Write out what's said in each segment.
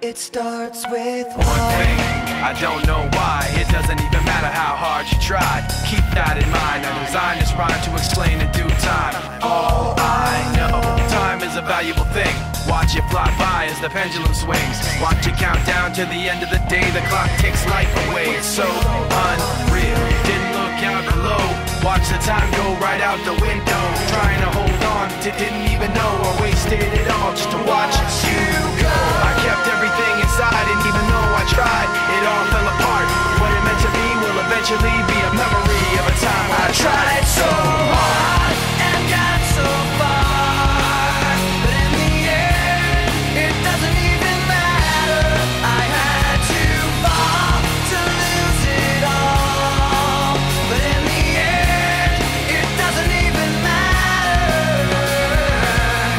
It starts with one thing, I don't know why. It doesn't even matter how hard you try. Keep that in mind. I designed this rhyme to explain in due time. All I know, time is a valuable thing. Watch it fly by as the pendulum swings. Watch it count down to the end of the day. The clock takes life away. It's so unreal. Didn't look out below. Watch the time go right out the window. Trying to hold on to didn't even know, or wasted it all just to watch you go. I kept everything inside, and even though I tried, it all fell apart. What it meant to be will eventually be a memory of a time I tried so hard and got so far, but in the end, it doesn't even matter. I had to fall to lose it all, but in the end, it doesn't even matter.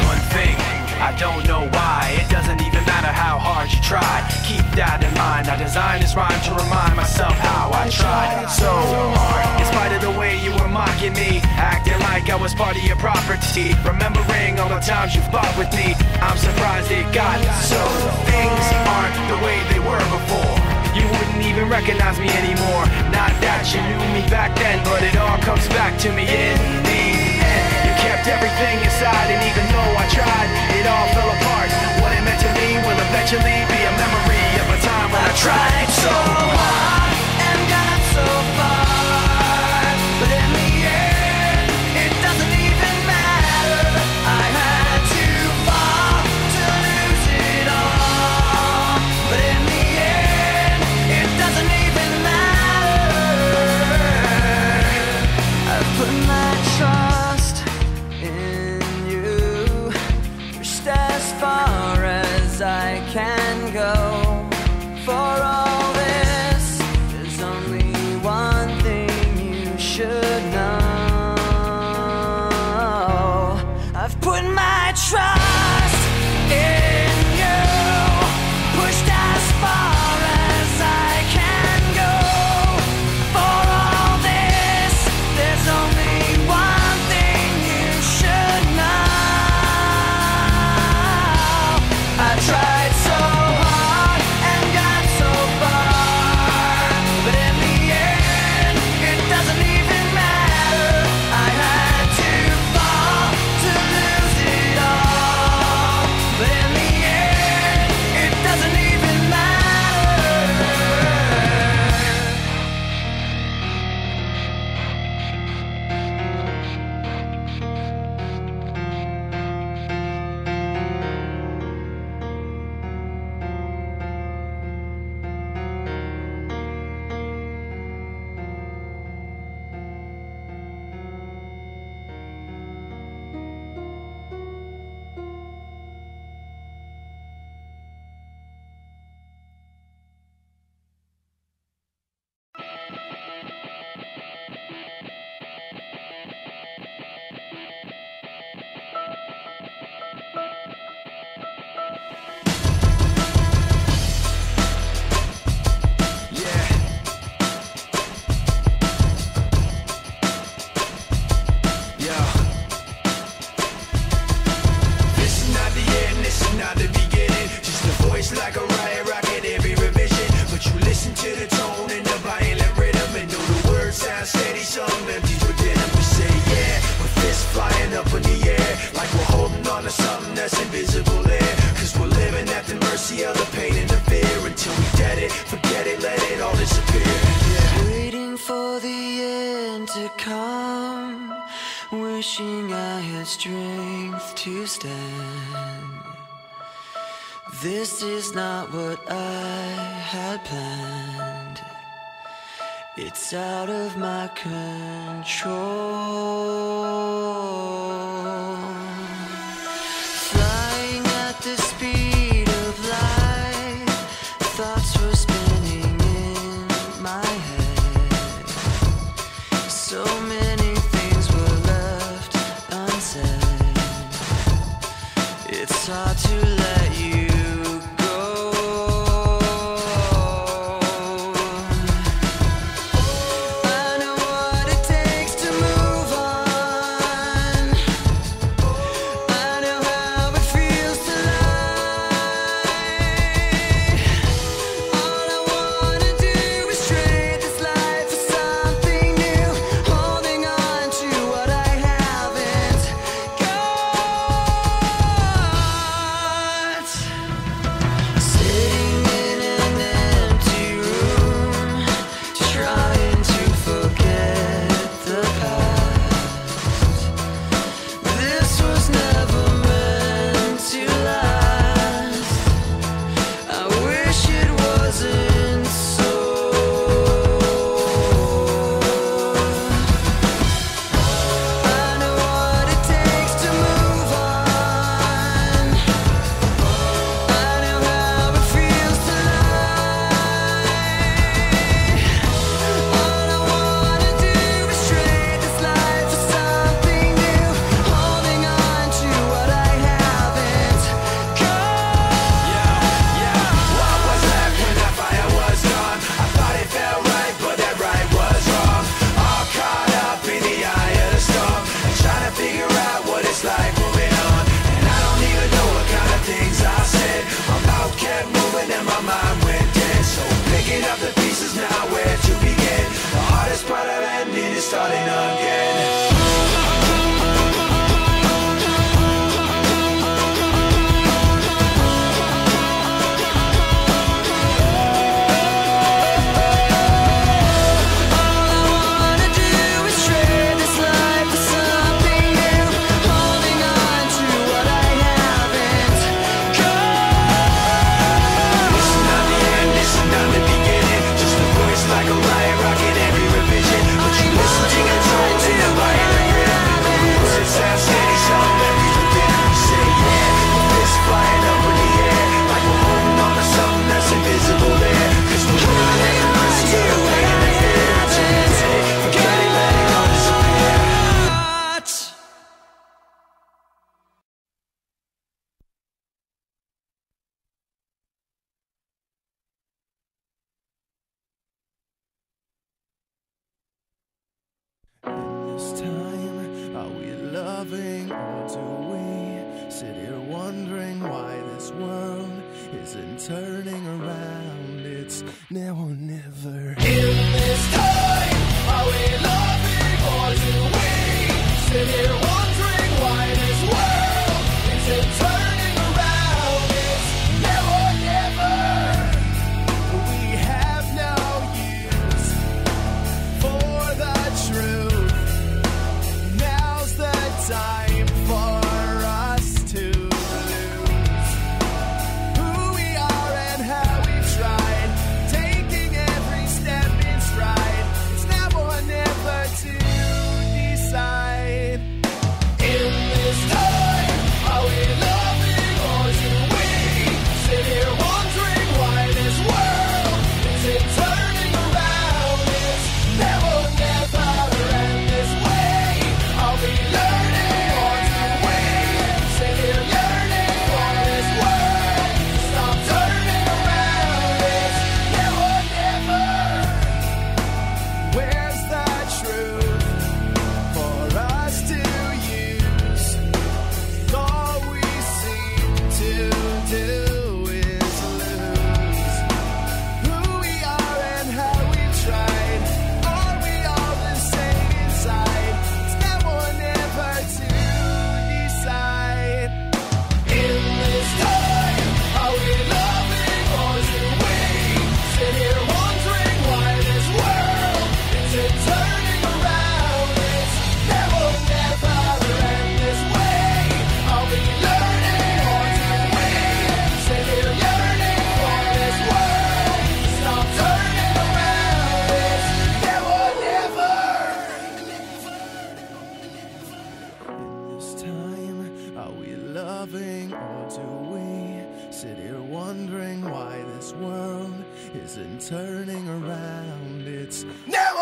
One thing, I don't know why. It doesn't even matter how hard you try. Keep that in mind. I designed this rhyme to remind myself how I tried so hard. In spite of the way you were mocking me, acting like I was part of your property, remembering all the times you fought with me, I'm surprised it got so. Things aren't the way they were before. You wouldn't even recognize me anymore. Not that you knew me back then, but it all comes back to me in the end. You kept everything inside, and even though I tried, it all fell apart. What it meant to me will eventually be a memory of a time when I tried so hard and got so far, but in the end, it doesn't even matter. I had to fall to lose it all, but in the end, it doesn't even matter. I've put my trust in you, pushed as far as I can go. For all this, there's only one thing you should know. I've put my trust in you, pushed as far as I can go. For all this, there's only one thing you should know. I tried so hard and got so far, but in the end, it doesn't even matter. I had to fall to lose it all, but in the end, it doesn't even matter. Like a riot rocket, every revision. But you listen to the tone and the violent rhythm, and know the words sound steady, some empties within them. We say yeah, with fists flying up in the air, like we're holding on to something that's invisible there. Cause we're living at the mercy of the pain and the fear, until we get it, forget it, let it all disappear. Yeah. Waiting for the end to come, wishing I had strength to stand. This is not what I had planned. It's out of my control. Flying at the speed of light, thoughts were spinning in my head. So many things were left unsaid. It's hard to let you starting again. This time, are we loving or do we sit here wondering why this world isn't turning around? It's now or never. In this time, are we loving or do we sit here wondering why this world isn't turning around? It's now or never. We have no use for the truth. Now's the time for us to lose who we are and how we've tried, taking every step in stride. It's now or never to decide. In this time, are we loving or do we sit here wondering why this world isn't turning around? It's now or never, and this way, are we learning or do we sit here yearning for this world to stop turning around? It's now or never. Where's the truth for us to use? All we seem to do is lose who we are and how we've tried. Are we all the same inside? It's now or never to decide. In this time, are we loving or do we sit here wondering why this world isn't turning around? It's now or never, and this way, are we learning or do we sit here yearning for this world to stop turning around? It's now or never. This time, are we loving or do we sit here wondering why this world isn't turning around? It's Now